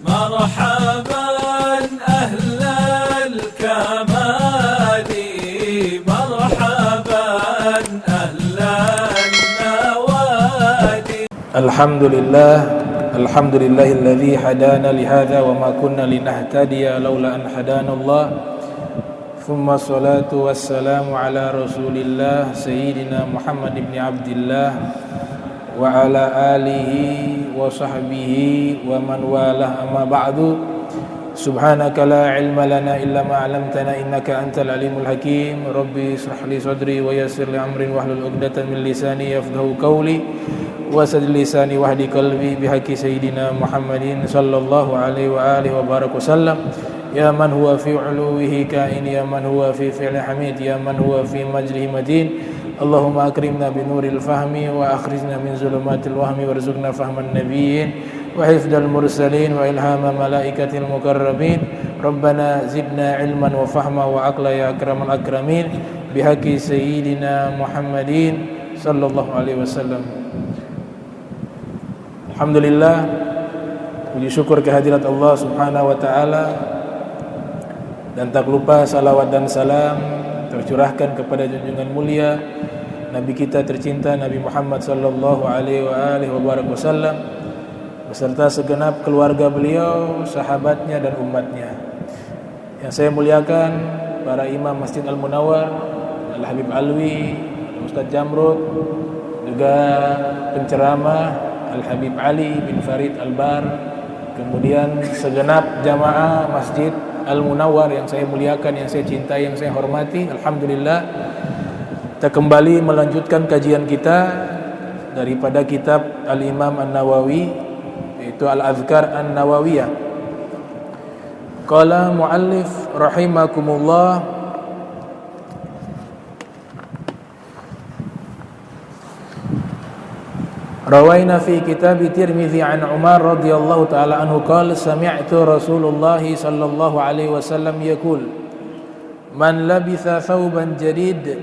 مرحبا أهل الكمال مرحبا أهل النوادي. الحمد لله الذي هدانا لهذا وما كنا لنهتدي لولا أن هدانا الله ثم الصلاة والسلام على رسول الله سيدنا محمد بن عبد الله وعلى آله وصحبه ومن والاه أما بعد سبحانك لا علم لنا إلا ما علمتنا إنك أنت العليم الحكيم ربي اشرح لي صدري ويسر لي أمري واحلل عقدة من لساني يفقهوا قولي وسدد لساني واهدي قلبي بحق سيدنا محمد صلى الله عليه وآله وبارك وسلم يا من هو في علوه كائن يا من هو في فعل حميد يا من هو في مجره متين اللهم أكرمنا بنور الفهم وأخرجنا من ظلمات الوهم وارزقنا فهم النبيين وحفظ المرسلين وإلهام ملائكة المقربين ربنا زدنا علما وفهما وعقلا يا أكرم الأكرمين بحق سيدنا محمد صلى الله عليه وسلم. Alhamdulillah, puji syukur kehadirat Allah Subhanahu wa taala dan tak lupa salawat dan salam tercurahkan kepada junjungan mulia Nabi kita tercinta Nabi Muhammad sallallahu alaihi wasallam beserta segenap keluarga beliau, sahabatnya dan umatnya. Yang saya muliakan para imam Masjid Al-Munawwar, Al-Habib Alwi, Ustaz Jamrud, juga penceramah Al-Habib Ali bin Farid Al-Bar, kemudian segenap jamaah Masjid Al-Munawwar yang saya muliakan, yang saya cintai, yang saya hormati. Alhamdulillah, kita kembali melanjutkan kajian kita daripada kitab Al-Imam An-Nawawi, yaitu Al-Adhkar An-Nawawiyah. Qala muallif rahimakumullah, Rawaina fi kitab Tirmidzi an Umar radhiyallahu ta'ala anhu qala sami'tu Rasulullah sallallahu alaihi wasallam yaqul man labitha thawban jadida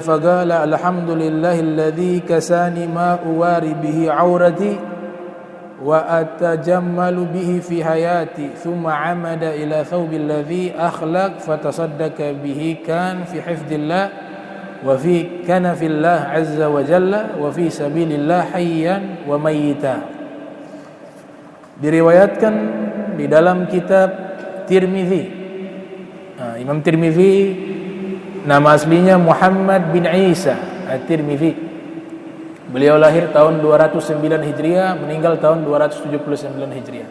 faqala alhamdulillahilladzi kasani ma uwari bihi aurati wa atajammalu bihi fi hayati thumma amada ila thawbil ladzi akhlaq fatasaddaqa bihi kan fi hifdillah wa fi kanafillah azza wa jalla wa fi sabilillah hayyan wa mayyita. Diriwayatkan di dalam kitab Tirmidzi. Imam Tirmidzi nama aslinya Muhammad bin Isa At-Tirmidzi. Beliau lahir tahun 209 Hijriah, meninggal tahun 279 Hijriah.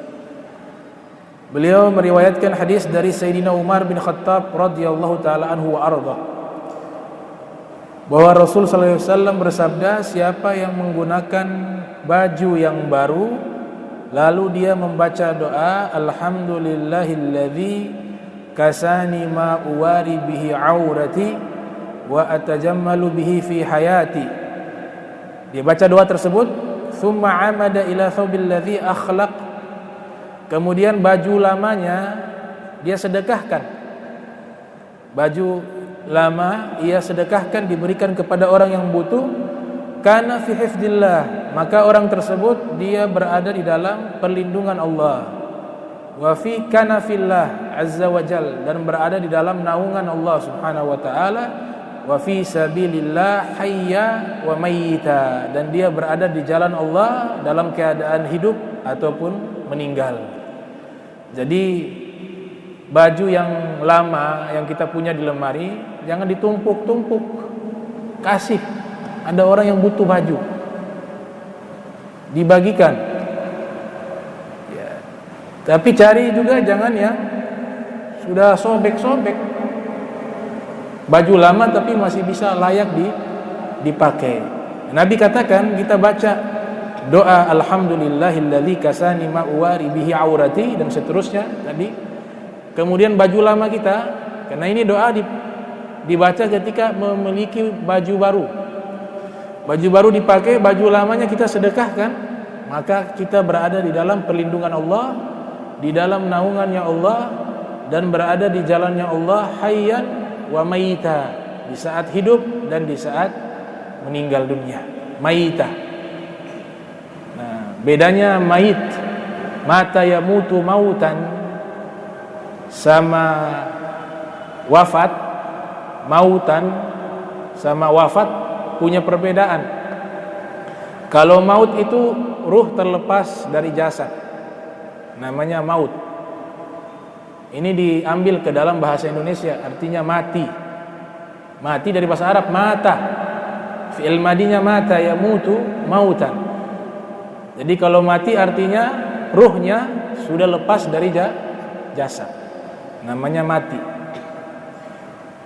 Beliau meriwayatkan hadis dari Sayyidina Umar bin Khattab radhiyallahu taala anhu wa arda, bahwa Rasul sallallahu alaihi wasallam bersabda, siapa yang menggunakan baju yang baru lalu dia membaca doa alhamdulillahilladzi kasani ma uwari bihi aurati wa atajammalu bihi fi hayati, dia baca doa tersebut, thumma amada ila thawbil ladzi akhlaq, kemudian baju lamanya dia sedekahkan, baju lama ia sedekahkan, diberikan kepada orang yang butuh, kana fi hifdillah, maka orang tersebut dia berada di dalam perlindungan Allah, wa fi kanafillah azza wa jal, dan berada di dalam naungan Allah subhanahu wa ta'ala, wa fi sabilillah hayya wa mayyita, dan dia berada di jalan Allah dalam keadaan hidup ataupun meninggal. Jadi baju yang lama yang kita punya di lemari jangan ditumpuk-tumpuk, kasih. Ada orang yang butuh baju, dibagikan ya. Tapi cari juga jangan yang sudah sobek-sobek, baju lama tapi masih bisa layak dipakai. Nabi katakan kita baca doa alhamdulillahilladzi kasani ma uwari bihi aurati dan seterusnya tadi. Kemudian baju lama kita, karena ini doa dibaca ketika memiliki baju baru. Baju baru dipakai, baju lamanya kita sedekahkan, maka kita berada di dalam perlindungan Allah, di dalam naungannya Allah, dan berada di jalannya Allah hayyan wa mayyita, di saat hidup dan di saat meninggal dunia. Mayyita. Nah, bedanya mayit mata yamutu mautan sama wafat, mautan sama wafat punya perbedaan. Kalau maut itu ruh terlepas dari jasad, namanya maut. Ini diambil ke dalam bahasa Indonesia, artinya mati. Mati dari bahasa Arab mata, fi'il madinya mata yamutu mautan. Jadi kalau mati artinya ruhnya sudah lepas dari jasad, namanya mati.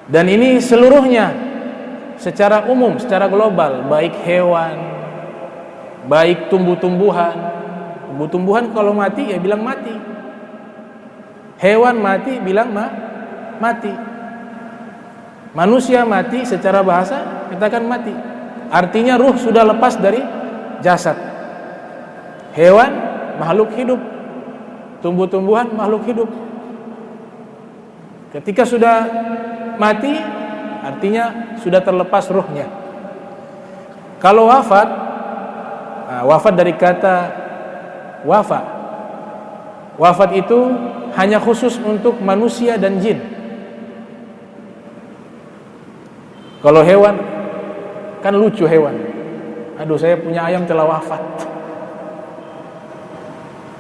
Dan ini seluruhnya secara umum, secara global, baik hewan, baik tumbuh-tumbuhan. Tumbuh-tumbuhan kalau mati ya bilang mati. Hewan mati bilang mati. Manusia mati secara bahasa katakan mati. Artinya ruh sudah lepas dari jasad. Hewan makhluk hidup, tumbuh-tumbuhan makhluk hidup. Ketika sudah mati artinya sudah terlepas ruhnya. Kalau wafat, wafat dari kata wafa. Wafat itu hanya khusus untuk manusia dan jin. Kalau hewan kan lucu hewan. Aduh, saya punya ayam telah wafat.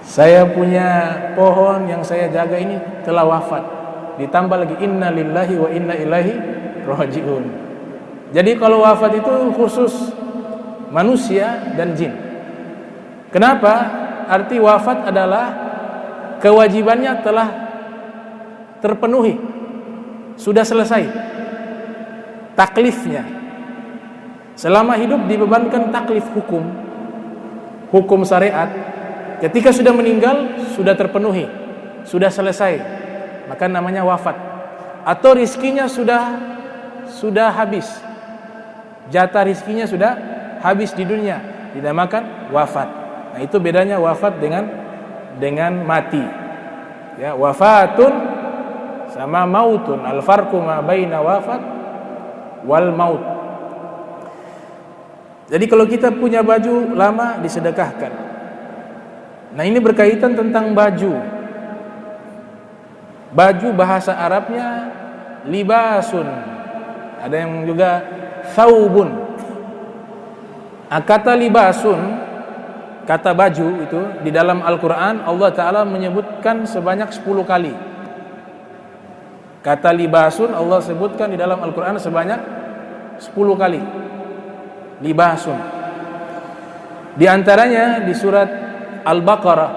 Saya punya pohon yang saya jaga ini telah wafat. Ditambah lagi inna lillahi wa inna ilaihi raji'un. Jadi kalau wafat itu khusus manusia dan jin. Kenapa? Arti wafat adalah kewajibannya telah terpenuhi, sudah selesai taklifnya. Selama hidup dibebankan taklif hukum syariat. Ketika sudah meninggal sudah terpenuhi, sudah selesai, maka namanya wafat. Atau rizkinya sudah habis, jatah rizkinya sudah habis di dunia, dinamakan wafat. Nah, itu bedanya wafat dengan mati. Ya, wafatun sama mautun. Al farqu ma baina wafat wal maut. Jadi kalau kita punya baju lama disedekahkan. Nah, ini berkaitan tentang baju. Baju bahasa Arabnya libasun. Ada yang juga thawbun. Kata libasun, kata baju itu di dalam Al-Quran Allah Ta'ala menyebutkan sebanyak 10 kali. Kata libasun Allah sebutkan di dalam Al-Quran sebanyak 10 kali. Libasun. Di antaranya di surat Al-Baqarah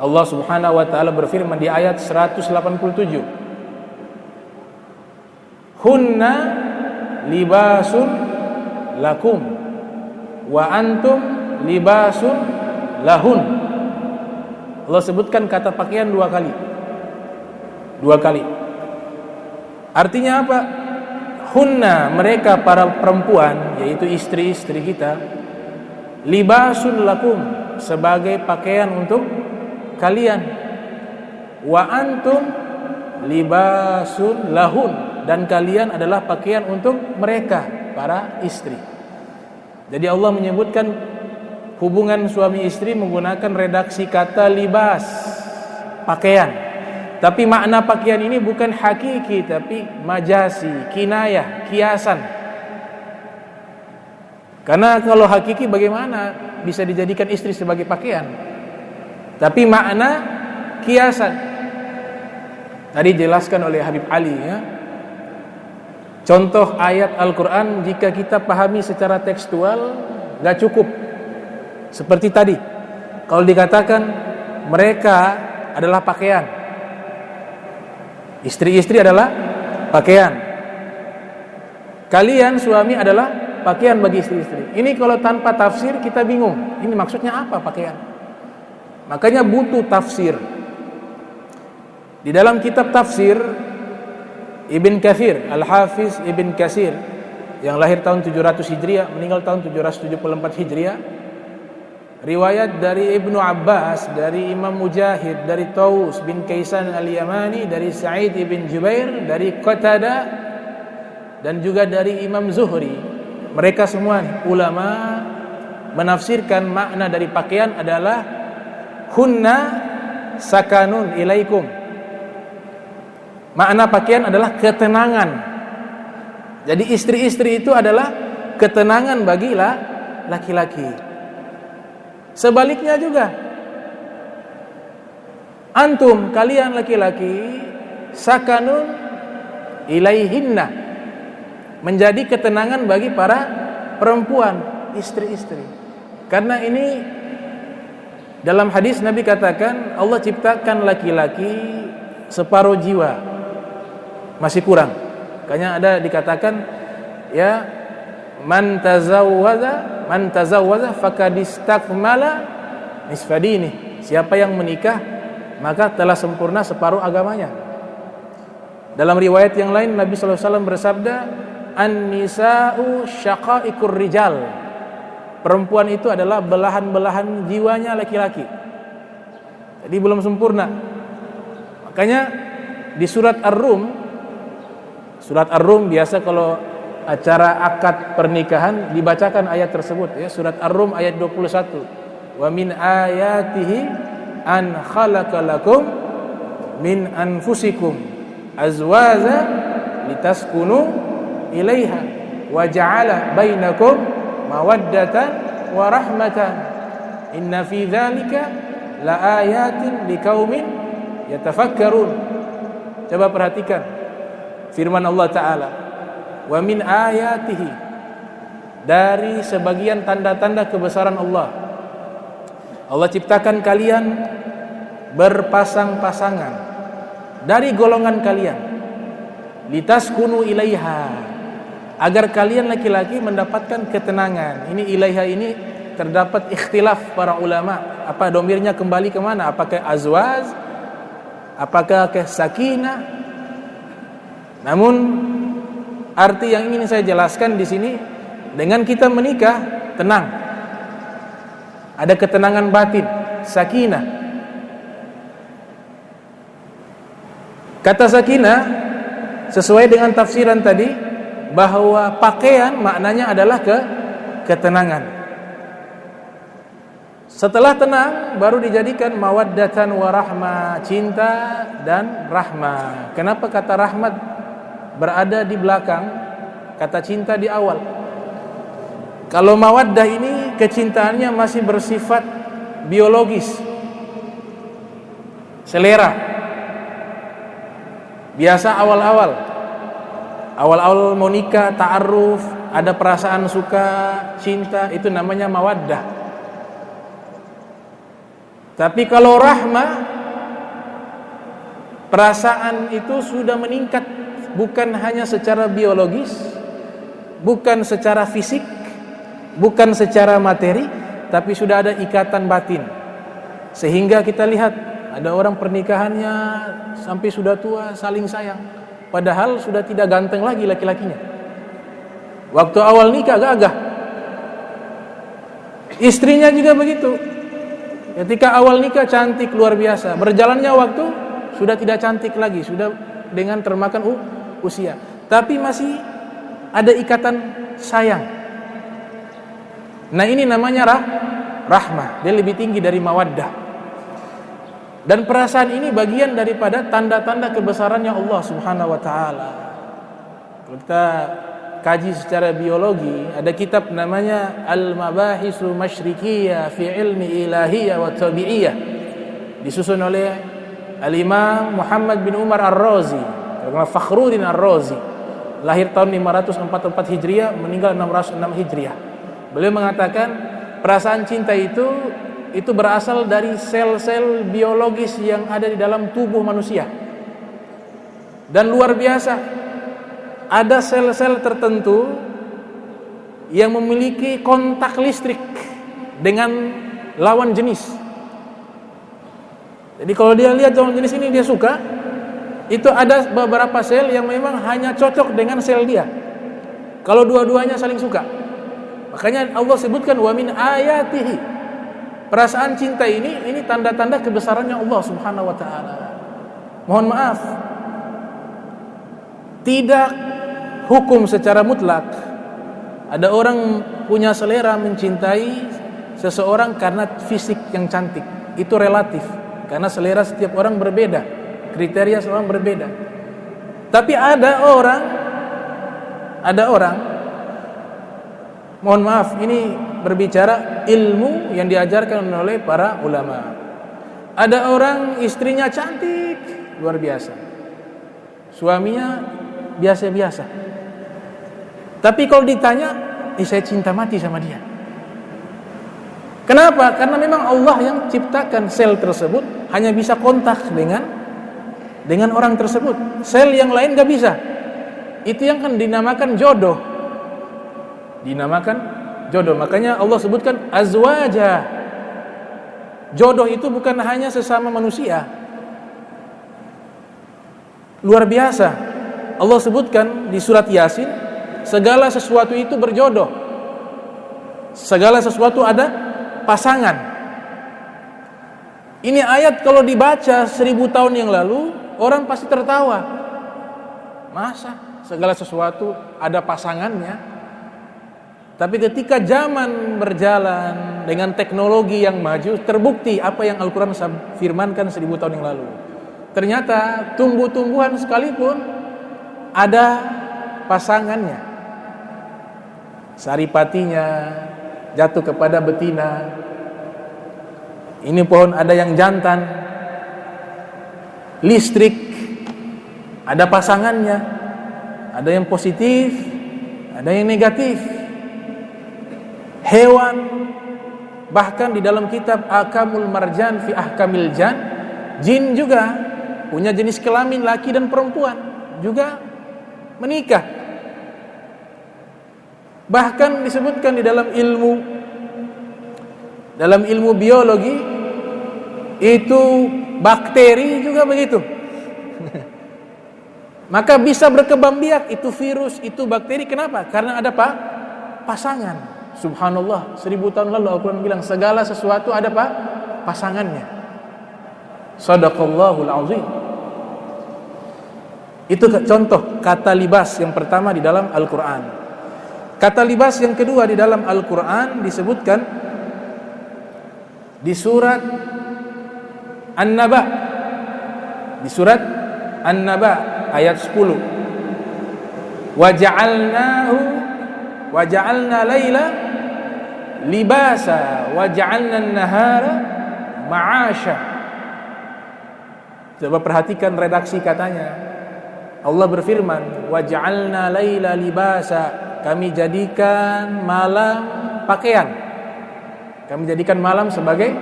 Allah Subhanahu wa Ta'ala berfirman di ayat 187, hunna libasun lakum wa antum libasun lahun. Allah sebutkan kata pakaian 2 kali. 2 kali. Artinya apa? Hunna, mereka para perempuan, yaitu istri-istri kita, libasun lakum, sebagai pakaian untuk kalian. Wa antum libasun lahun, dan kalian adalah pakaian untuk mereka, para istri. Jadi Allah menyebutkan hubungan suami istri menggunakan redaksi kata libas, pakaian. Tapi makna pakaian ini bukan hakiki, tapi majasi, kinayah, kiasan. Karena kalau hakiki bagaimana bisa dijadikan istri sebagai pakaian? Tapi makna kiasan. Tadi jelaskan oleh Habib Ali, ya. Contoh ayat Al-Quran jika kita pahami secara tekstual gak cukup. Seperti tadi, kalau dikatakan mereka adalah pakaian, istri-istri adalah pakaian, kalian suami adalah pakaian bagi istri-istri. Ini kalau tanpa tafsir kita bingung, ini maksudnya apa pakaian? Makanya butuh tafsir. Di dalam kitab tafsir Ibn Katsir, Al-Hafiz Ibn Katsir, yang lahir tahun 700 Hijriah, meninggal tahun 774 Hijriah, riwayat dari Ibnu Abbas, dari Imam Mujahid, dari Taus bin Kaisan Al-Yamani, dari Sa'id ibn Jubair, dari Qatadah, dan juga dari Imam Zuhri. Mereka semua ulama menafsirkan makna dari pakaian adalah hunna sakanun ilaikum. Makna pakaian adalah ketenangan. Jadi istri-istri itu adalah ketenangan bagi laki-laki. Sebaliknya juga, antum kalian laki-laki sakanun ilaihinna, menjadi ketenangan bagi para perempuan, istri-istri. Karena ini dalam hadis Nabi katakan Allah ciptakan laki-laki separuh jiwa, masih kurang. Makanya ada dikatakan ya, man tazawwaza faqad istakmala nisfa dini. Siapa yang menikah maka telah sempurna separuh agamanya. Dalam riwayat yang lain Nabi sallallahu alaihi wasallam bersabda, an-nisa'u syaqa'iqur rijal. Perempuan itu adalah belahan-belahan jiwanya laki-laki. Jadi belum sempurna. Makanya di surat Ar-Rum biasa kalau acara akad pernikahan dibacakan ayat tersebut ya, surat Ar-Rum ayat 21. Wa min ayatihi an khalaqalakum min anfusikum azwaja litaskunu ilaiha wa ja'ala bainakum mawaddatan wa rahmatan inna fi dzalika laayatin liqaumin yatafakkarun. Coba perhatikan firman Allah Ta'ala, wa min ayatihi, dari sebagian tanda-tanda kebesaran Allah, Allah ciptakan kalian berpasang-pasangan dari golongan kalian, litaskunu ilaiha, agar kalian laki-laki mendapatkan ketenangan. Ini ilaiha ini terdapat ikhtilaf para ulama, apa domirnya kembali ke mana? Apakah azwaj, apakah ke sakinah? Namun arti yang ingin saya jelaskan di sini, dengan kita menikah tenang, ada ketenangan batin, sakinah. Kata sakinah sesuai dengan tafsiran tadi, bahwa pakaian maknanya adalah ketenangan. Setelah tenang baru dijadikan mawaddatan wa rahmah, cinta dan rahmah. Kenapa kata rahmat berada di belakang, kata cinta di awal? Kalau mawaddah ini kecintaannya masih bersifat biologis, selera. Biasa awal-awal mau nikah, ta'aruf, ada perasaan suka, cinta, itu namanya mawaddah. Tapi kalau rahmah, perasaan itu sudah meningkat, bukan hanya secara biologis, bukan secara fisik, bukan secara materi, tapi sudah ada ikatan batin. Sehingga kita lihat ada orang pernikahannya sampai sudah tua saling sayang, padahal sudah tidak ganteng lagi laki-lakinya. Waktu awal nikah gagah. Istrinya juga begitu. Ketika awal nikah cantik luar biasa, berjalannya waktu sudah tidak cantik lagi, sudah dengan termakan usia. Tapi masih ada ikatan sayang. Nah ini namanya rahmah. Dia lebih tinggi dari mawaddah. Dan perasaan ini bagian daripada tanda-tanda kebesarannya Allah Subhanahu wa taala. Kalau kita kaji secara biologi, ada kitab namanya Al-Mabahisul Masyrikiyah fi Ilmi Ilahiyah wa Tabi'iyah, disusun oleh Al-Imam Muhammad bin Umar Ar-Razi, Fakhruddin Ar-Razi, lahir tahun 544 Hijriah, meninggal 606 Hijriah. Beliau mengatakan perasaan cinta itu berasal dari sel-sel biologis yang ada di dalam tubuh manusia. Dan luar biasa, ada sel-sel tertentu yang memiliki kontak listrik dengan lawan jenis. Jadi kalau dia lihat lawan jenis ini dia suka, itu ada beberapa sel yang memang hanya cocok dengan sel dia. Kalau dua-duanya saling suka. Makanya Allah sebutkan wa min ayatihi. Perasaan cinta ini tanda-tanda kebesarannya Allah Subhanahu wa taala. Mohon maaf, tidak hukum secara mutlak. Ada orang punya selera mencintai seseorang karena fisik yang cantik. itu relatif, karena selera setiap orang berbeda, kriteria seorang berbeda. Tapi ada orang, mohon maaf, ini berbicara ilmu yang diajarkan oleh para ulama. Ada orang istrinya cantik luar biasa, suaminya biasa-biasa. Tapi kalau ditanya, saya cinta mati sama dia. Kenapa? Karena memang Allah yang ciptakan sel tersebut hanya bisa kontak dengan orang tersebut. Sel yang lain gak bisa. Itu yang kan dinamakan jodoh. Makanya Allah sebutkan azwaja. Jodoh itu bukan hanya sesama manusia. Luar biasa. Allah sebutkan di surat Yasin, segala sesuatu itu berjodoh. Segala sesuatu ada pasangan. Ini ayat kalau dibaca 1000 tahun yang lalu, orang pasti tertawa. Masa segala sesuatu ada pasangannya? Tapi ketika zaman berjalan dengan teknologi yang maju, terbukti apa yang Al-Quran firmankan 1000 tahun yang lalu. Ternyata tumbuh-tumbuhan sekalipun ada pasangannya. Saripatinya jatuh kepada betina. Ini pohon ada yang jantan. Listrik ada pasangannya. Ada yang positif, ada yang negatif. Hewan, bahkan di dalam kitab Akamul Marjan fi Ahkamil Jan, jin juga punya jenis kelamin laki dan perempuan, juga menikah. Bahkan disebutkan di dalam ilmu biologi, itu bakteri juga begitu. Maka bisa berkembang biak, itu virus, itu bakteri. Kenapa? Karena ada pasangan. Subhanallah, 1000 tahun lalu Al-Quran bilang segala sesuatu ada pasangannya. Shadaqallahul azim. Itu contoh kata libas yang pertama di dalam Al-Quran. Kata libas yang kedua di dalam Al-Quran disebutkan di surat An-Naba. Di surat An-Naba ayat 10. Waja'alna laila libasa waja'alna an-nahara ma'asha. Coba perhatikan redaksi katanya. Allah berfirman, waja'alna laila libasa, kami jadikan malam pakaian. Kami jadikan malam sebagai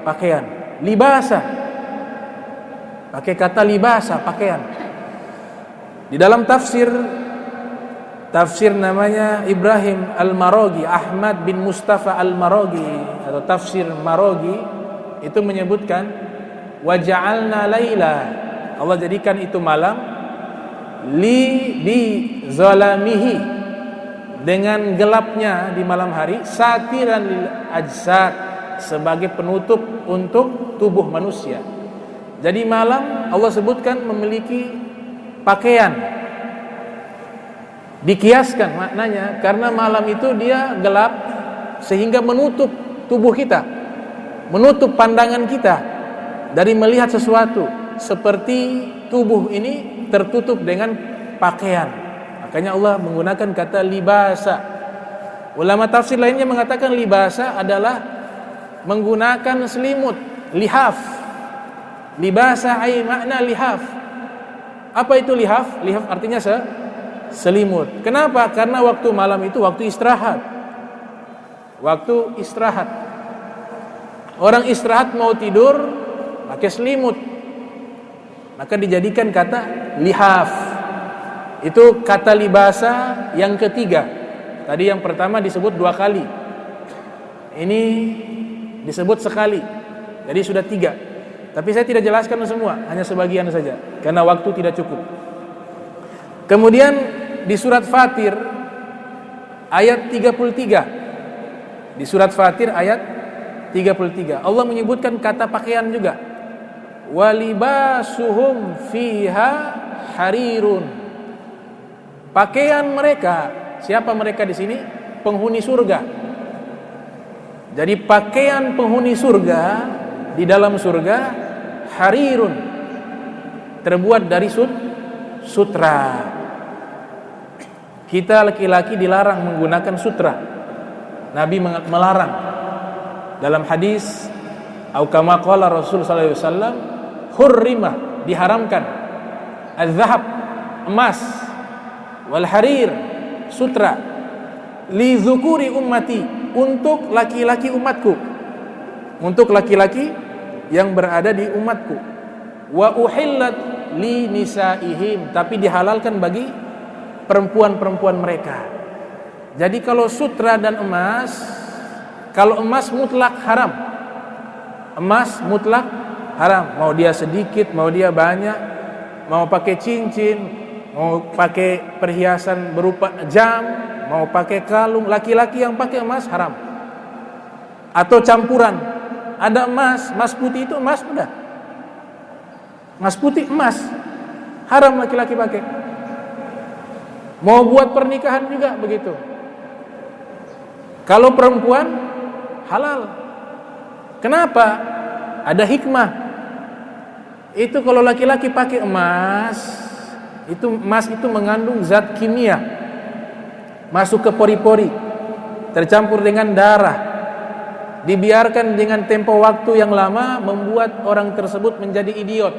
pakaian. Libasa, pakai kata libasa, pakaian. Di dalam tafsir namanya Ibrahim Al-Maraghi, Ahmad bin Mustafa Al-Maraghi, atau tafsir Maraghi, itu menyebutkan waja'alna laila, Allah jadikan itu malam, bi zalamihi, dengan gelapnya di malam hari, satiran lil ajsad, sebagai penutup untuk tubuh manusia. Jadi malam Allah sebutkan memiliki pakaian. Dikiaskan maknanya karena malam itu dia gelap sehingga menutup tubuh kita, menutup pandangan kita dari melihat sesuatu, seperti tubuh ini tertutup dengan pakaian. Makanya Allah menggunakan kata libasa. Ulama tafsir lainnya mengatakan libasa adalah menggunakan selimut, lihaf. Libasa ay makna lihaf. Apa itu lihaf? Lihaf artinya selimut. Kenapa? Karena waktu malam itu waktu istirahat. Waktu istirahat. Orang istirahat mau tidur pakai selimut. Maka dijadikan kata lihaf. Itu kata libasa yang ketiga. Tadi yang pertama disebut 2 kali. Ini disebut sekali. Jadi sudah 3. Tapi saya tidak jelaskan semua, hanya sebagian saja karena waktu tidak cukup. Kemudian di surat Fatir ayat 33. Di surat Fatir ayat 33 Allah menyebutkan kata pakaian juga. Walibasuhum fiha harirun. Pakaian mereka, siapa mereka di sini? Penghuni surga. Jadi pakaian penghuni surga di dalam surga harirun, terbuat dari sutra. Kita laki-laki dilarang menggunakan sutra. Nabi melarang dalam hadis au kama qala Rasul sallallahu alaihi wasallam, hurrima, diharamkan, az-zahab, emas, wal harir, sutra, li dzukuri ummati, untuk laki-laki umatku, untuk laki-laki yang berada di umatku, wa uhillat li nisaihim, tapi dihalalkan bagi perempuan-perempuan mereka. Jadi kalau sutra dan emas, kalau emas mutlak haram, emas mutlak haram, mau dia sedikit, mau dia banyak, mau pakai cincin, mau pakai perhiasan berupa jam, mau pakai kalung, laki-laki yang pakai emas haram. Atau campuran, ada emas, emas putih itu emas udah, emas putih emas, haram laki-laki pakai. Mau buat pernikahan juga begitu. Kalau perempuan halal. Kenapa? Ada hikmah. Itu kalau laki-laki pakai emas, itu emas itu mengandung zat kimia, masuk ke pori-pori, tercampur dengan darah, dibiarkan dengan tempo waktu yang lama, membuat orang tersebut menjadi idiot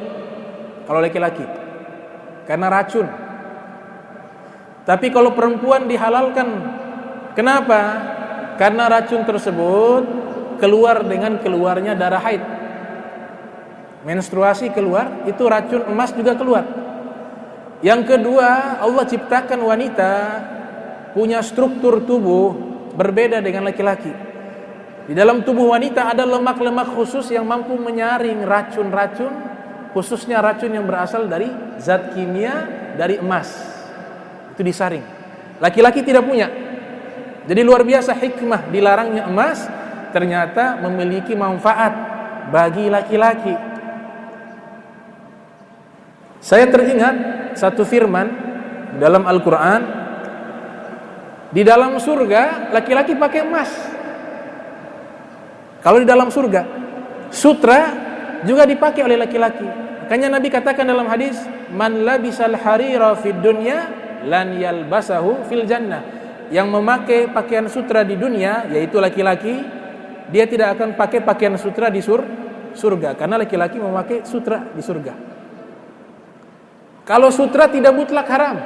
kalau laki-laki, karena racun. Tapi kalau perempuan dihalalkan, kenapa? Karena racun tersebut keluar dengan keluarnya darah haid, menstruasi keluar, itu racun emas juga keluar. Yang kedua, Allah ciptakan wanita punya struktur tubuh berbeda dengan laki-laki. Di dalam tubuh wanita ada lemak-lemak khusus yang mampu menyaring racun-racun, khususnya racun yang berasal dari zat kimia dari emas. Itu disaring. Laki-laki tidak punya. Jadi luar biasa hikmah dilarangnya emas, ternyata memiliki manfaat bagi laki-laki. Saya teringat satu firman dalam Al-Quran, di dalam surga laki-laki pakai emas. Kalau di dalam surga, sutra juga dipakai oleh laki-laki. Makanya Nabi katakan dalam hadis, man labisal harira fid dunya lan yalbasahu fil jannah. Yang memakai pakaian sutra di dunia, yaitu laki-laki, dia tidak akan pakai pakaian sutra di surga, karena laki-laki memakai sutra di surga. Kalau sutra tidak mutlak haram.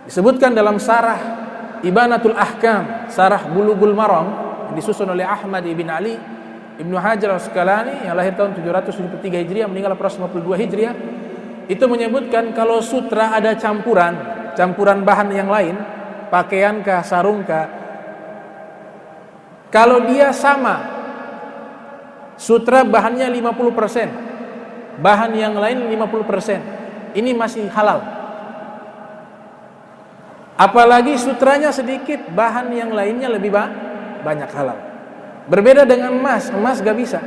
Disebutkan dalam Sarah Ibanatul Ahkam, Sarah Bulughul Maram, yang disusun oleh Ahmad ibn Ali Ibnu Hajar Al-Asqalani yang lahir tahun 773 Hijriah, meninggal 452 Hijriah, itu menyebutkan kalau sutra ada campuran bahan yang lain, pakaiankah, sarungkah, kalau dia sama, sutra bahannya 50%, bahan yang lain 50%, ini masih halal. Apalagi sutranya sedikit, bahan yang lainnya lebih banyak, halal. Berbeda dengan emas, emas gak bisa,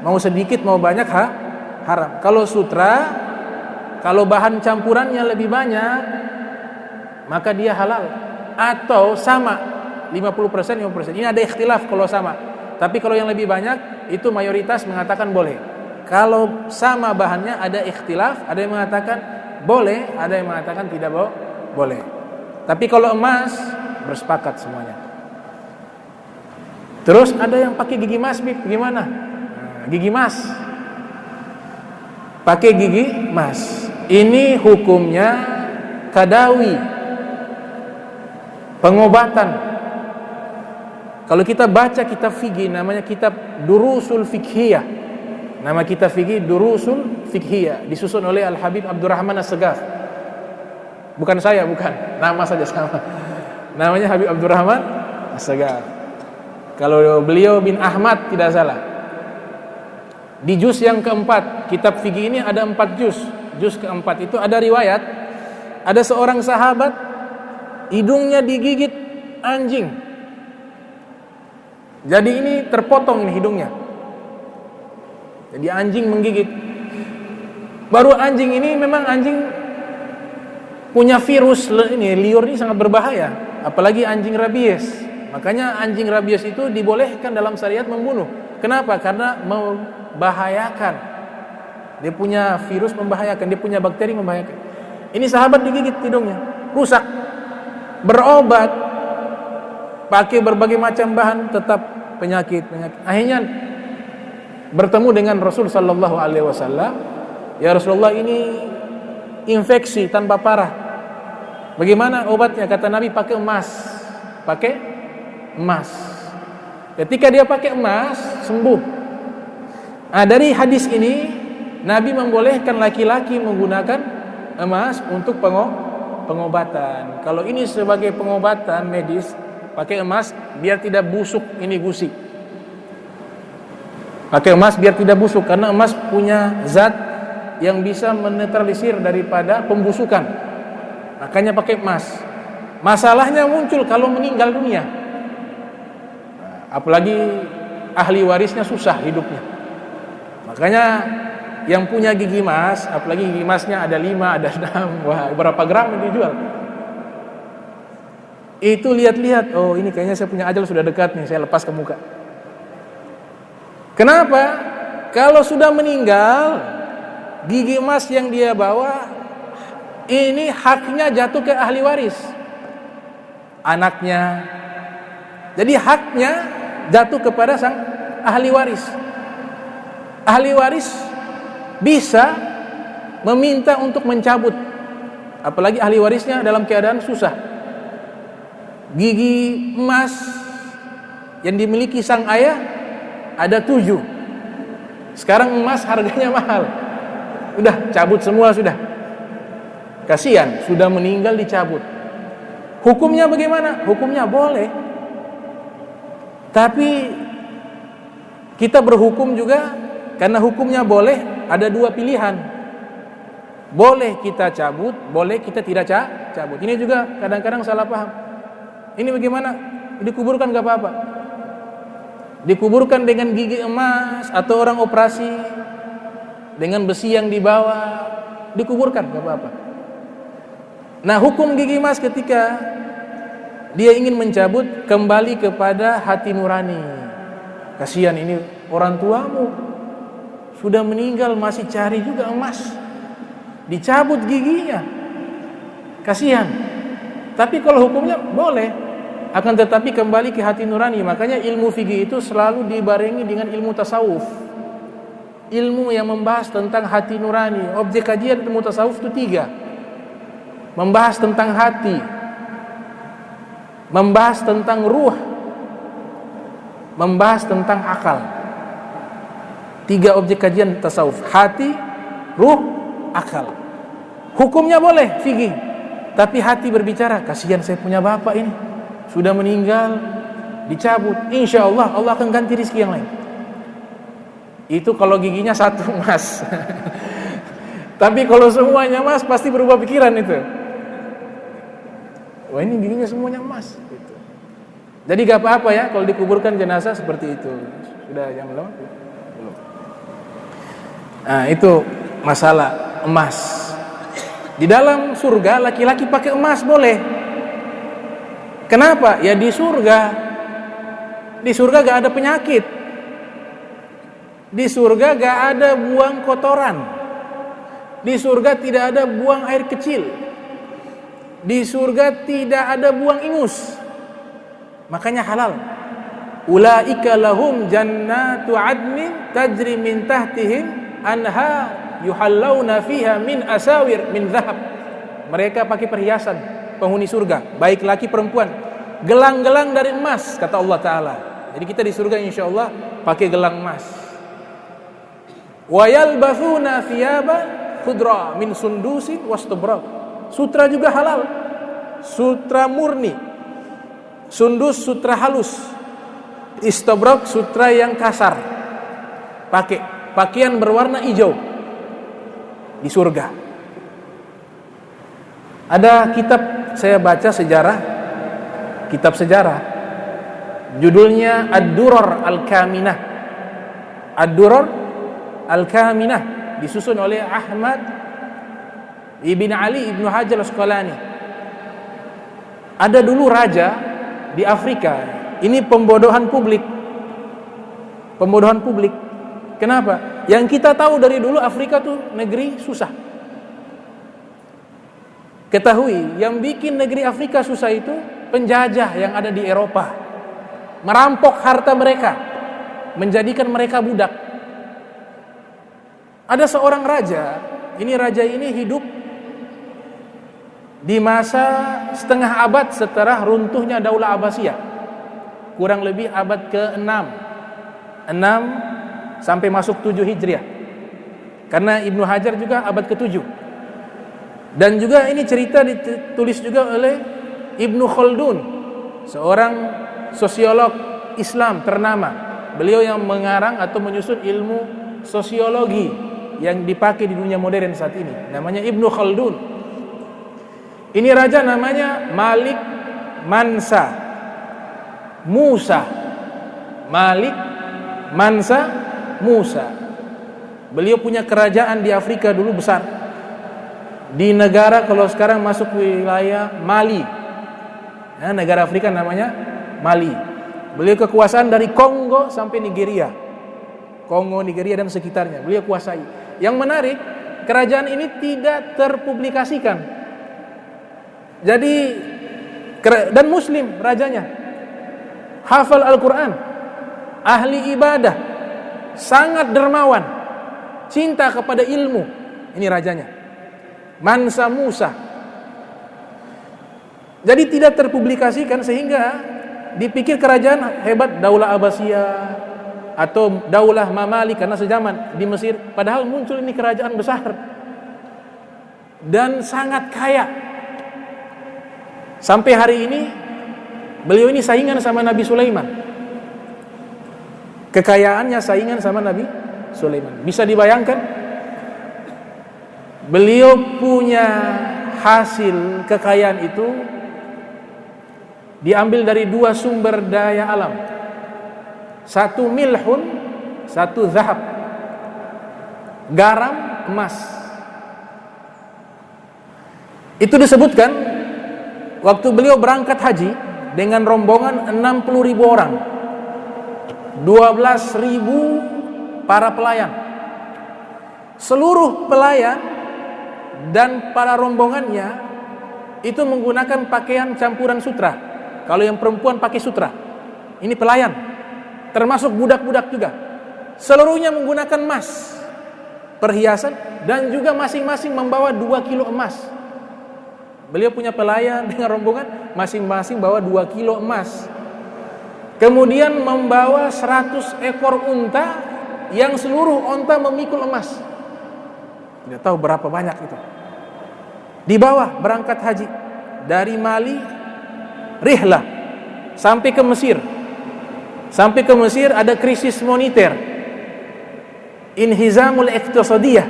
mau sedikit mau banyak haram. Kalau sutra, kalau bahan campurannya lebih banyak, maka dia halal. Atau sama 50%. Ini ada ikhtilaf kalau sama. Tapi kalau yang lebih banyak, itu mayoritas mengatakan boleh. Kalau sama bahannya ada ikhtilaf, ada yang mengatakan boleh, ada yang mengatakan tidak boleh. Tapi kalau emas bersepakat semuanya. Terus ada yang pakai gigi mas, gimana? Gigi mas, pakai gigi mas. Ini hukumnya kadawi, pengobatan. Kalau kita baca kitab fikih, namanya kitab Durusul Fiqhiyah. Nama kitab fikih Durusul Fiqhiyah, disusun oleh Al-Habib Abdurrahman As-Segaf. Bukan saya, bukan. Nama saja sama. Namanya Habib Abdurrahman As-Segaf. Kalau beliau bin Ahmad tidak salah. Di juz yang keempat, kitab fikih ini ada 4 juz. Juz keempat itu ada riwayat, ada seorang sahabat hidungnya digigit anjing. Jadi ini terpotong ini hidungnya. Jadi anjing menggigit. Baru anjing ini memang anjing punya virus ini, liur ini sangat berbahaya. Apalagi anjing rabies. Makanya anjing rabies itu dibolehkan dalam syariat membunuh. Kenapa? Karena membahayakan. Dia punya virus membahayakan, dia punya bakteri membahayakan. Ini sahabat digigit hidungnya, rusak. Berobat, pakai berbagai macam bahan, tetap penyakit. Akhirnya bertemu dengan Rasul sallallahu alaihi wasallam. Ya Rasulullah, ini infeksi tanpa parah. Bagaimana obatnya? Kata Nabi, pakai emas. Pakai emas. Ketika dia pakai emas, sembuh. Nah, dari hadis ini Nabi membolehkan laki-laki menggunakan emas untuk pengobatan. Kalau ini sebagai pengobatan medis, pakai emas biar tidak busuk ini gusi. Pakai emas biar tidak busuk, karena emas punya zat yang bisa menetralisir daripada pembusukan. Makanya pakai emas. Masalahnya muncul kalau meninggal dunia. Apalagi ahli warisnya susah hidupnya. Makanya yang punya gigi emas, apalagi gigi emasnya ada 5, ada 6, wah berapa gram dijual. Itu lihat-lihat, oh ini kayaknya saya punya ajal sudah dekat nih, saya lepas ke muka. Kenapa? Kalau sudah meninggal, gigi emas yang dia bawa ini haknya jatuh ke ahli waris, anaknya. Jadi haknya jatuh kepada sang ahli waris. Ahli waris bisa meminta untuk mencabut, apalagi ahli warisnya dalam keadaan susah. Gigi emas yang dimiliki sang ayah ada 7. Sekarang emas harganya mahal. Udah cabut semua sudah. Kasihan, sudah meninggal dicabut. Hukumnya bagaimana? Hukumnya boleh. Tapi kita berhukum juga karena hukumnya boleh, ada 2 pilihan. Boleh kita cabut, boleh kita tidak cabut. Ini juga kadang-kadang salah paham. Ini bagaimana? Dikuburkan gak apa-apa. Dikuburkan dengan gigi emas, atau orang operasi dengan besi yang dibawa, dikuburkan gak apa-apa. Nah, hukum gigi emas ketika dia ingin mencabut, kembali kepada hati nurani. Kasihan ini orang tuamu sudah meninggal, masih cari juga emas, dicabut giginya, kasihan. Tapi kalau hukumnya boleh, akan tetapi kembali ke hati nurani. Makanya ilmu fikih itu selalu dibarengi dengan ilmu tasawuf, ilmu yang membahas tentang hati nurani. Objek kajian ilmu tasawuf itu 3, membahas tentang hati, membahas tentang ruh, membahas tentang akal. 3 objek kajian tasawuf: hati, ruh, akal. Hukumnya boleh fikih, tapi hati berbicara, kasihan saya punya bapak ini sudah meninggal, dicabut, insya Allah Allah akan ganti rezeki yang lain. Itu kalau giginya 1 emas. Tapi kalau semuanya emas, pasti berubah pikiran itu. Wah, ini giginya semuanya emas gitu. Jadi gak apa-apa ya kalau dikuburkan jenazah seperti itu. Sudah jam berapa? Belum. Nah, itu masalah emas. Di dalam surga laki-laki pakai emas boleh. Kenapa? Ya di surga gak ada penyakit. Di surga gak ada buang kotoran. Di surga tidak ada buang air kecil. Di surga tidak ada buang ingus. Makanya halal. Ulaika lahum jannatu adnin tajri min tahtihim anha yuhallawna fiha min asawir min zahab. Mereka pakai perhiasan, penghuni surga, baik laki perempuan, gelang-gelang dari emas, kata Allah Ta'ala. Jadi kita di surga insya Allah pakai gelang emas. Wa yalbathuna thiyaban khudra min sundusin wastabraq. Sutra juga halal, sutra murni. Sundus sutra halus, istabrak sutra yang kasar. Pakai pakaian berwarna hijau di surga. Ada kitab saya baca sejarah, kitab sejarah, judulnya Ad-Durar Al-Kaminah. Ad-Durar Al-Kaminah disusun oleh Ahmad Ibn Ali Ibn Hajar Al-Asqalani. Ada dulu raja di Afrika, ini pembodohan publik. Pembodohan publik. Kenapa? Yang kita tahu dari dulu Afrika tuh negeri susah. Ketahui, yang bikin negeri Afrika susah itu penjajah yang ada di Eropa. Merampok harta mereka, menjadikan mereka budak. Ada seorang raja, raja ini hidup di masa setengah abad setelah runtuhnya Daulah Abbasiyah. Kurang lebih abad ke-6. 6 sampai masuk 7 Hijriah. Karena Ibnu Hajar juga abad ke-7. Dan juga ini cerita ditulis juga oleh Ibnu Khaldun, seorang sosiolog Islam ternama. Beliau yang mengarang atau menyusun ilmu sosiologi yang dipakai di dunia modern saat ini. Namanya Ibnu Khaldun. Ini raja namanya Malik Mansa Musa. Malik Mansa Musa. Beliau punya kerajaan di Afrika dulu besar. Di negara kalau sekarang masuk wilayah Mali. Negara Afrika namanya Mali. Beliau kekuasaan dari Kongo sampai Nigeria. Kongo, Nigeria dan sekitarnya beliau kuasai. Yang menarik, kerajaan ini tidak terpublikasikan. Jadi dan muslim rajanya. Hafal Al-Quran, ahli ibadah, sangat dermawan, cinta kepada ilmu. Ini rajanya, Mansa Musa. Jadi tidak terpublikasikan sehingga dipikir kerajaan hebat Daulah Abbasiyah atau Daulah Mamalik karena sejaman di Mesir. Padahal muncul ini kerajaan besar dan sangat kaya. Sampai hari ini beliau ini saingan sama Nabi Sulaiman. Kekayaannya saingan sama Nabi Sulaiman. Bisa dibayangkan? Beliau punya hasil kekayaan itu diambil dari 2 sumber daya alam. Satu milhun, satu zahab. Garam, emas. Itu disebutkan waktu beliau berangkat haji dengan rombongan 60.000 orang. 12.000 para pelayan. Seluruh pelayan dan para rombongannya itu menggunakan pakaian campuran sutra. Kalau yang perempuan pakai sutra. Ini pelayan, termasuk budak-budak juga. Seluruhnya menggunakan emas, perhiasan, dan juga masing-masing membawa 2 kilo emas. Beliau punya pelayan dengan rombongan, masing-masing bawa 2 kilo emas. Kemudian membawa 100 ekor unta yang seluruh unta memikul emas. Tidak tahu berapa banyak itu. Di bawah berangkat haji dari Mali, rihlah sampai ke Mesir. Sampai ke Mesir ada krisis moneter, inhizamul iqtisadiyah,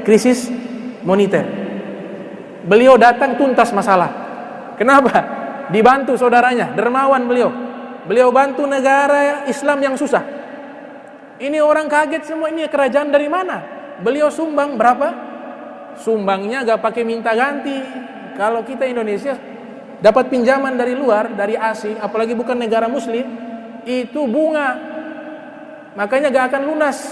krisis moneter. Beliau datang tuntas masalah. Kenapa? Dibantu saudaranya, dermawan beliau. Beliau bantu negara Islam yang susah. Ini orang kaget semua, ini kerajaan dari mana? Beliau sumbang berapa? Sumbangnya gak pakai minta ganti. Kalau kita Indonesia dapat pinjaman dari luar, dari asing, apalagi bukan negara muslim, itu bunga. Makanya gak akan lunas.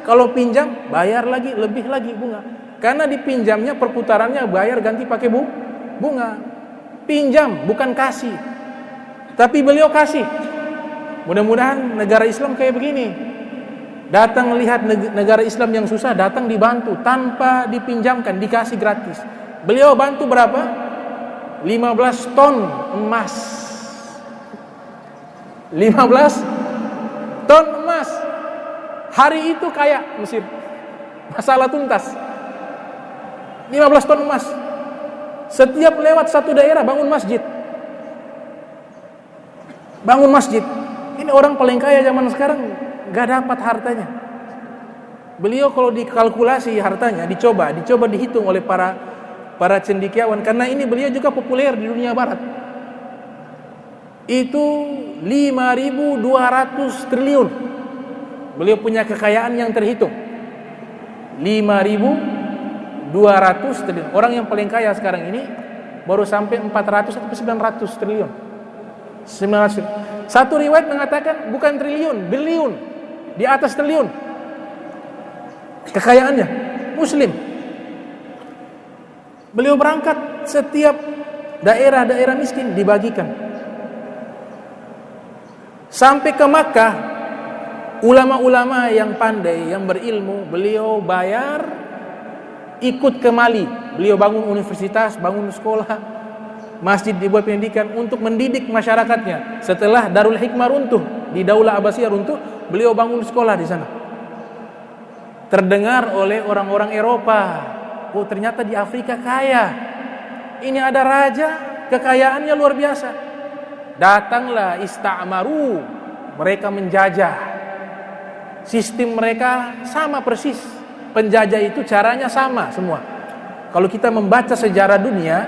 Kalau pinjam, bayar lagi, lebih lagi bunga. Karena dipinjamnya perputarannya bayar ganti pakai bunga. Pinjam, bukan kasih. Tapi beliau kasih. Mudah-mudahan negara Islam kayak begini. Datang lihat negara Islam yang susah, datang dibantu tanpa dipinjamkan, dikasih gratis. Beliau bantu berapa? 15 ton emas. 15 ton emas. Hari itu kaya Mesir. Masalah tuntas. 15 ton emas. Setiap lewat satu daerah bangun masjid. Bangun masjid. Ini orang paling kaya zaman sekarang gak dapat hartanya. Beliau kalau dikalkulasi hartanya, dicoba dihitung oleh para cendekiawan, karena ini beliau juga populer di dunia barat. Itu 5.200 triliun. Beliau punya kekayaan yang terhitung. 5.200 triliun. Orang yang paling kaya sekarang ini baru sampai 400 atau 900 triliun. 900. Satu riwayat mengatakan bukan triliun, biliun. di atas triliun kekayaannya, Muslim. Beliau berangkat setiap daerah-daerah miskin dibagikan. Sampai ke Makkah, ulama-ulama yang pandai, yang berilmu, beliau bayar ikut ke Mali. Beliau bangun universitas, bangun sekolah, masjid, dibuat pendidikan untuk mendidik masyarakatnya. Setelah Darul Hikmah runtuh, di Daulah Abbasiyah runtuh, beliau bangun sekolah di sana. Terdengar oleh orang-orang Eropa, oh ternyata di Afrika kaya. Ini ada raja, kekayaannya luar biasa. Datanglah ista'maru, mereka menjajah. Sistem mereka sama persis. Penjajah itu caranya sama semua. Kalau kita membaca sejarah dunia,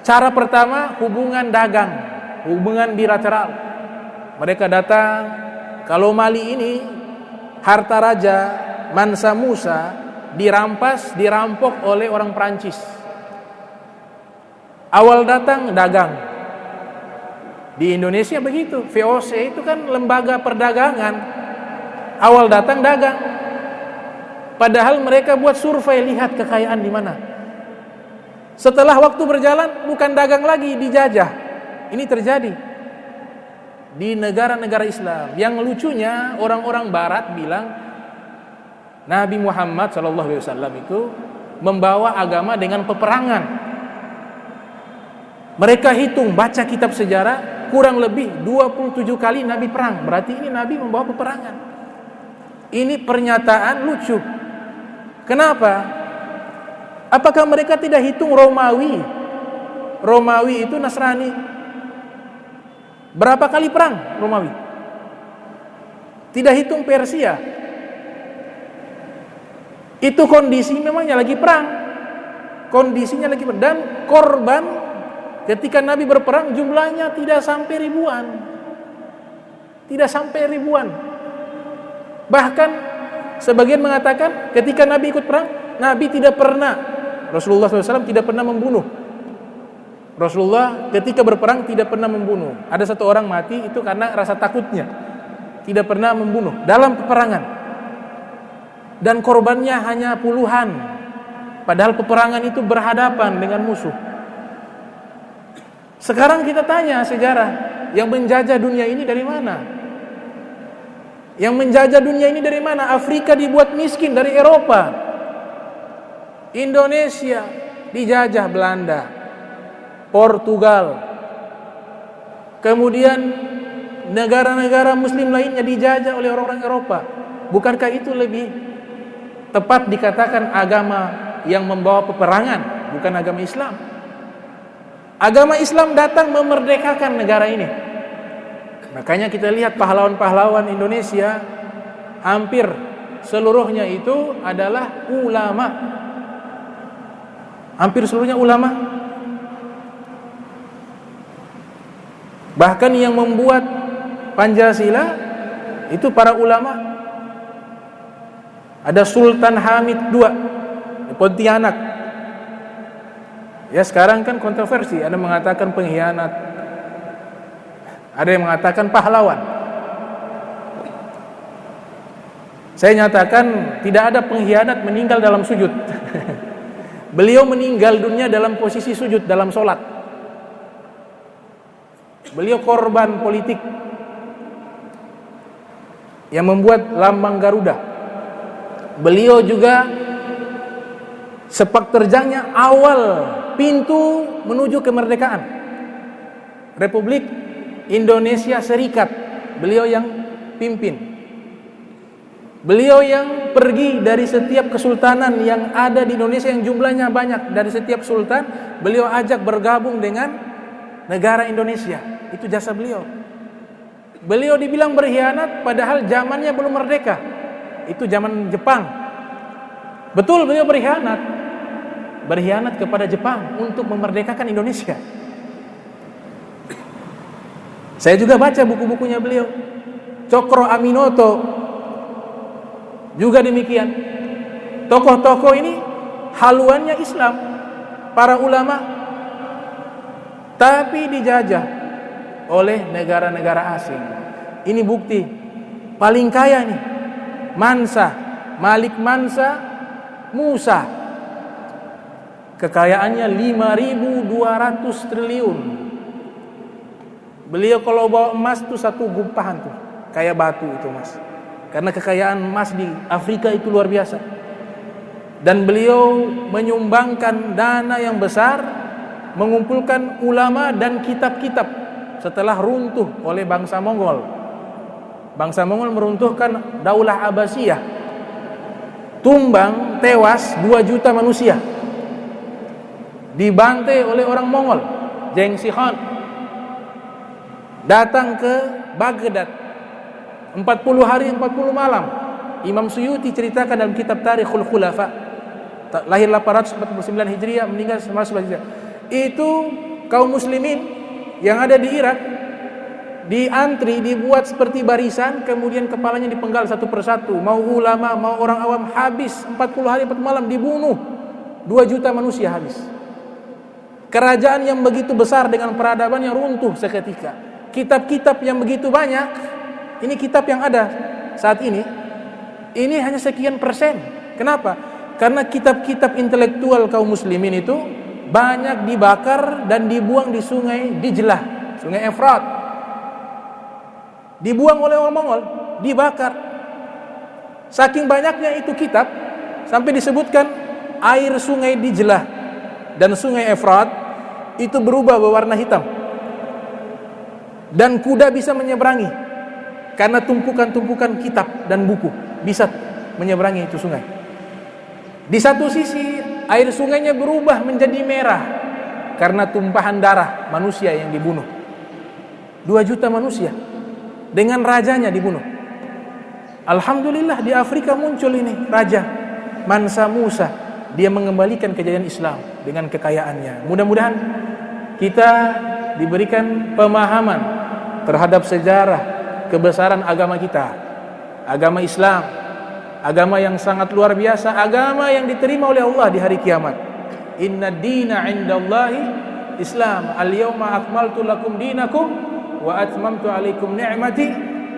cara pertama hubungan dagang, hubungan bilateral. Mereka datang, kalau Mali ini harta raja Mansa Musa dirampas, dirampok oleh orang Perancis. Awal datang dagang. Di Indonesia begitu, VOC itu kan lembaga perdagangan. Awal datang dagang. Padahal mereka buat survei, lihat kekayaan di mana. Setelah waktu berjalan, bukan dagang lagi, dijajah. Ini terjadi di negara-negara Islam. Yang lucunya, orang-orang Barat bilang Nabi Muhammad SAW itu membawa agama dengan peperangan. Mereka hitung, baca kitab sejarah, kurang lebih 27 kali Nabi perang. Berarti ini Nabi membawa peperangan. Ini pernyataan lucu. Kenapa? Apakah mereka tidak hitung Romawi? Romawi itu Nasrani. Berapa kali perang Romawi? Tidak hitung Persia. Itu kondisi memangnya lagi perang. Kondisinya lagi perang. Dan korban ketika Nabi berperang jumlahnya tidak sampai ribuan. Tidak sampai ribuan. Bahkan sebagian mengatakan ketika Nabi ikut perang, Nabi tidak pernah, Rasulullah SAW tidak pernah membunuh. Rasulullah ketika berperang tidak pernah membunuh. Ada satu orang mati itu karena rasa takutnya. Tidak pernah membunuh dalam peperangan. Dan korbannya hanya puluhan. Padahal peperangan itu berhadapan dengan musuh. Sekarang kita tanya sejarah, yang menjajah dunia ini dari mana? Yang menjajah dunia ini dari mana? Afrika dibuat miskin dari Eropa. Indonesia dijajah Belanda, Portugal. Kemudian negara-negara muslim lainnya dijajah oleh orang-orang Eropa. Bukankah itu lebih tepat dikatakan agama yang membawa peperangan, bukan agama Islam? Agama Islam datang memerdekakan negara ini. Makanya kita lihat pahlawan-pahlawan Indonesia hampir seluruhnya itu adalah ulama. Hampir seluruhnya ulama. Bahkan yang membuat Pancasila itu para ulama. Ada Sultan Hamid II di Pontianak. Ya sekarang kan kontroversi, ada mengatakan pengkhianat, ada yang mengatakan pahlawan. Saya nyatakan tidak ada pengkhianat meninggal dalam sujud. Beliau meninggal dunia dalam posisi sujud dalam sholat. Beliau korban politik yang membuat lambang Garuda. Beliau juga sepak terjangnya awal pintu menuju kemerdekaan Republik Indonesia Serikat. Beliau yang pimpin. Beliau yang pergi dari setiap kesultanan yang ada di Indonesia yang jumlahnya banyak. Dari setiap sultan beliau ajak bergabung dengan negara Indonesia. Itu jasa beliau. Beliau dibilang berkhianat padahal zamannya belum merdeka. Itu zaman Jepang. Betul beliau berkhianat. Berkhianat kepada Jepang untuk memerdekakan Indonesia. Saya juga baca buku-bukunya beliau. Cokro Aminoto juga demikian. Tokoh-tokoh ini haluannya Islam, para ulama, tapi dijajah oleh negara-negara asing. Ini bukti paling kaya nih, Mansa, Malik Mansa Musa. Kekayaannya 5.200 triliun. Beliau kalau bawa emas tuh satu gumpahan tuh, kayak batu itu mas. Karena kekayaan emas di Afrika itu luar biasa. Dan beliau menyumbangkan dana yang besar, mengumpulkan ulama dan kitab-kitab setelah runtuh oleh bangsa Mongol. Bangsa Mongol meruntuhkan Daulah Abbasiyah. Tumbang, tewas 2 juta manusia. Dibantai oleh orang Mongol. Genghis Khan datang ke Baghdad 40 hari 40 malam. Imam Suyuti ceritakan dalam kitab Tarikhul Khulafa, lahir 849 Hijriah, meninggal 911 Hijriah. Itu kaum muslimin yang ada di Irak diantri, dibuat seperti barisan, kemudian kepalanya dipenggal satu persatu. Mau ulama, mau orang awam, habis 40 hari 40 malam dibunuh. 2 juta manusia habis. Kerajaan yang begitu besar dengan peradaban yang runtuh seketika. Kitab-kitab yang begitu banyak, ini kitab yang ada saat ini hanya sekian persen. Kenapa? Karena kitab-kitab intelektual kaum muslimin itu banyak dibakar dan dibuang di sungai Dijlah, sungai Efrat. Dibuang oleh orang Mongol, dibakar. Saking banyaknya itu kitab, sampai disebutkan air sungai Dijlah dan sungai Efrat itu berubah berwarna hitam. Dan kuda bisa menyeberangi karena tumpukan-tumpukan kitab dan buku bisa menyeberangi itu sungai. Di satu sisi air sungainya berubah menjadi merah karena tumpahan darah manusia yang dibunuh. 2 juta manusia dengan rajanya dibunuh. Alhamdulillah di Afrika muncul ini raja Mansa Musa. Dia mengembalikan kejayaan Islam dengan kekayaannya. Mudah-mudahan kita diberikan pemahaman terhadap sejarah kebesaran agama kita, agama Islam, agama yang sangat luar biasa, agama yang diterima oleh Allah di hari kiamat. Inna dina indallahi Islam. Al-yawma akmaltu lakum dinakum wa atmamtu alaikum ni'mati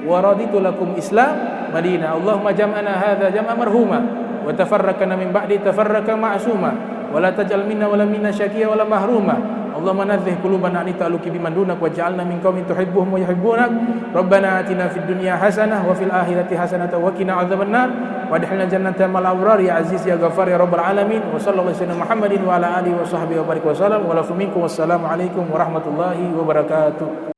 wa raditu lakum Islam Madinah. Allahumma jam'ana hadza jam'a marhuma wa tafarraqna min ba'di tafarraqa ma'suma wa la taj'al minna wa la minna syaqiya wa la mahruma. Allahumma nadzih qulubana an ta'aluki biman dunak waj'alna min qaumin tuhibbuhum wa yuhibbunak. Rabbana atina fid dunya hasanah wa fil akhirati hasanah wa qina adzabannar wa adkhilna jannata ma'al abrar ya aziz ya ghafar ya rabbal alamin. Wa sallallahu alaihi wasallam Muhammadin wa ala alihi wa sahbihi wa barik wa sallam wa lakum minkum wassalamu alaikum warahmatullahi wabarakatuh.